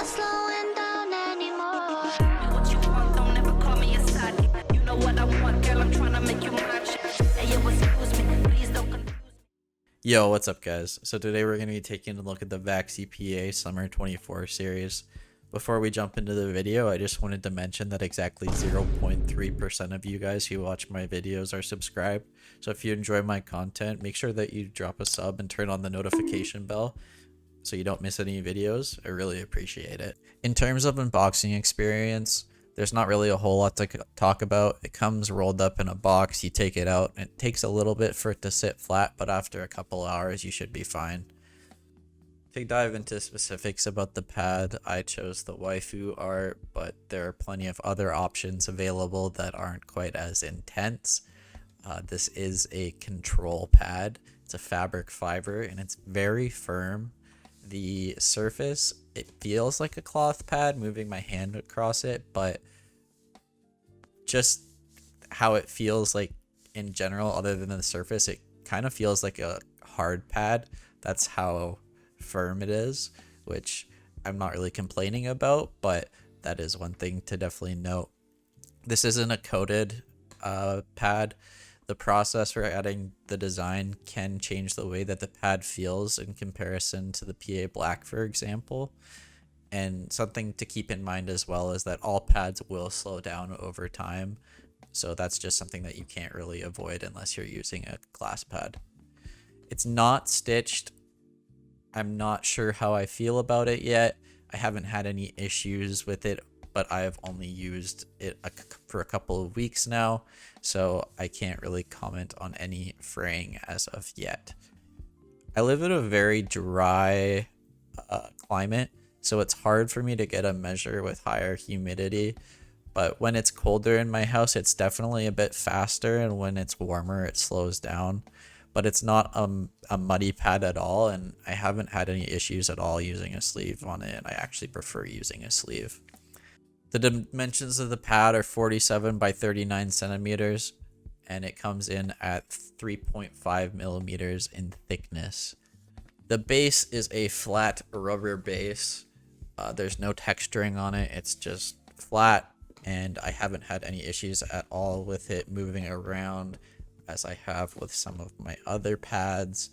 not slowing down anymore. What you want, don't ever call me a side. You know what I want, girl, I'm trying to make you mine. Hey, yo, excuse me, please don't confuse me. Yo, what's up guys? So today we're going to be taking a look at the Vaxee PA Summer 24 series. Before we jump into the video, I just wanted to mention that exactly 0.3% of you guys who watch my videos are subscribed. So if you enjoy my content, make sure that you drop a sub and turn on the notification bell so you don't miss any videos. I really appreciate it. In terms of unboxing experience, there's not really a whole lot to talk about. It comes rolled up in a box, you take it out, and it takes a little bit for it to sit flat, but after a couple hours you should be fine. To dive into specifics about the pad, I chose the waifu art, but there are plenty of other options available that aren't quite as intense. This is a control pad. It's a fabric fiber and it's very firm. The surface, it feels like a cloth pad moving my hand across it, but just how it feels like in general, other than the surface, it kind of feels like a hard pad. That's how firm it is, which I'm not really complaining about, but that is one thing to definitely note. This isn't a coated pad. The process for adding the design can change the way that the pad feels in comparison to the PA Black, for example. And something to keep in mind as well is that all pads will slow down over time. So that's just something that you can't really avoid unless you're using a glass pad. It's not stitched. I'm not sure how I feel about it yet. I haven't had any issues with it, but I have only used it for a couple of weeks now, so I can't really comment on any fraying as of yet. I live in a very dry climate, so it's hard for me to get a measure with higher humidity, but when it's colder in my house, it's definitely a bit faster, and when it's warmer, it slows down. But it's not a muddy pad at all, and I haven't had any issues at all using a sleeve on it, and I actually prefer using a sleeve. The dimensions of the pad are 47 by 39 centimeters, and it comes in at 3.5 millimeters in thickness. The base is a flat rubber base. There's no texturing on it, it's just flat, and I haven't had any issues at all with it moving around as I have with some of my other pads,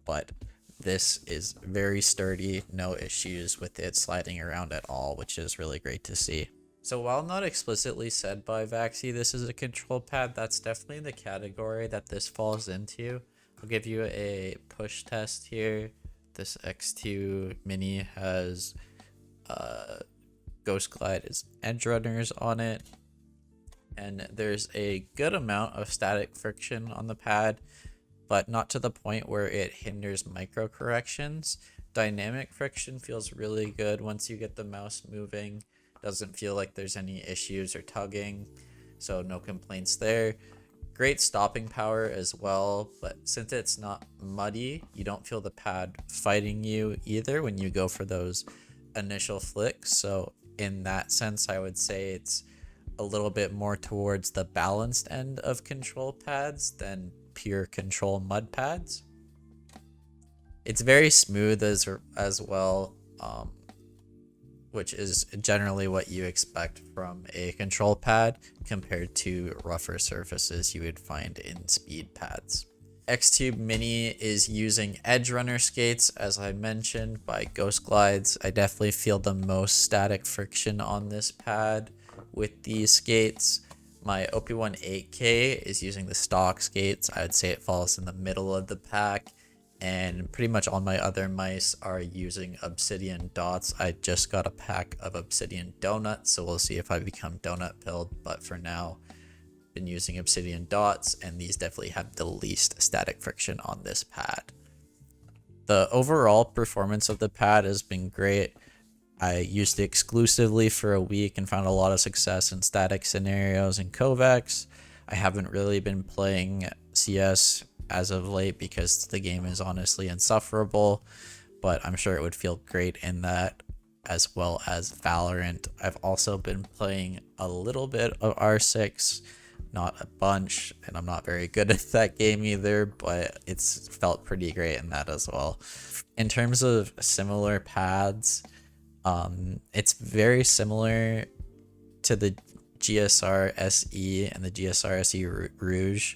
but this is very sturdy, no issues with it sliding around at all, which is really great to see. So while not explicitly said by Vaxee this is a control pad, that's definitely the category that this falls into. I'll give you a push test here. This X2 Mini has Ghost Glide as edge runners on it, and there's a good amount of static friction on the pad, but not to the point where it hinders micro corrections. Dynamic friction feels really good once you get the mouse moving. Doesn't feel like there's any issues or tugging, so no complaints there. Great stopping power as well, but since it's not muddy, you don't feel the pad fighting you either when you go for those initial flicks. So in that sense, I would say it's a little bit more towards the balanced end of control pads than pure control mud pads. It's very smooth as well, which is generally what you expect from a control pad compared to rougher surfaces you would find in speed pads. X2 Mini is using edge runner skates, as I mentioned, by Ghost Glides. I definitely feel the most static friction on this pad with these skates. My OP1 8K is using the stock skates. I would say it falls in the middle of the pack, and pretty much all my other mice are using Obsidian dots. I just got a pack of Obsidian donuts, so we'll see if I become donut pilled, but for now been using Obsidian dots, and these definitely have the least static friction on this pad. The overall performance of the pad has been great. I used it exclusively for a week and found a lot of success in static scenarios in Kovacs. I haven't really been playing CS as of late because the game is honestly insufferable, but I'm sure it would feel great in that, as well as Valorant. I've also been playing a little bit of R6, not a bunch, and I'm not very good at that game either, but it's felt pretty great in that as well. In terms of similar pads, It's very similar to the GSR SE and the GSR SE Rouge,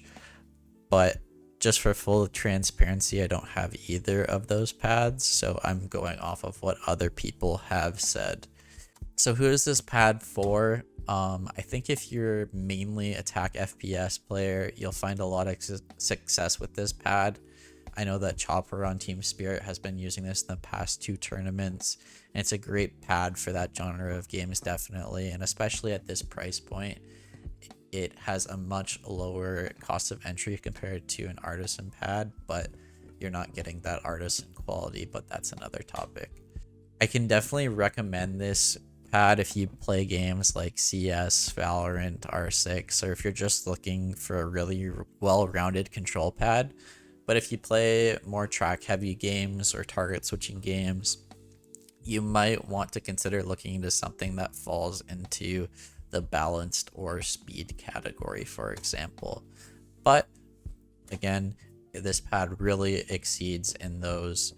but just for full transparency, I don't have either of those pads, so I'm going off of what other people have said. So who is this pad for? I think if you're mainly attack FPS player, you'll find a lot of success with this pad. I know that Chopper on Team Spirit has been using this in the past 2 tournaments, and it's a great pad for that genre of games, definitely, and especially at this price point. It has a much lower cost of entry compared to an artisan pad, but you're not getting that artisan quality, but that's another topic. I can definitely recommend this pad if you play games like CS, Valorant, R6, or if you're just looking for a really well-rounded control pad. But if you play more track-heavy games or target switching games, you might want to consider looking into something that falls into the balanced or speed category, for example. But again, this pad really exceeds in those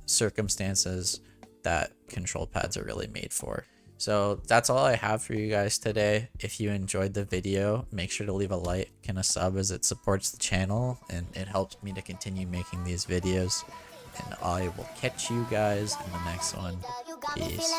circumstances that control pads are really made for. So that's all I have for you guys today. If you enjoyed the video, make sure to leave a like and a sub, as it supports the channel and it helps me to continue making these videos. And I will catch you guys in the next one. Peace.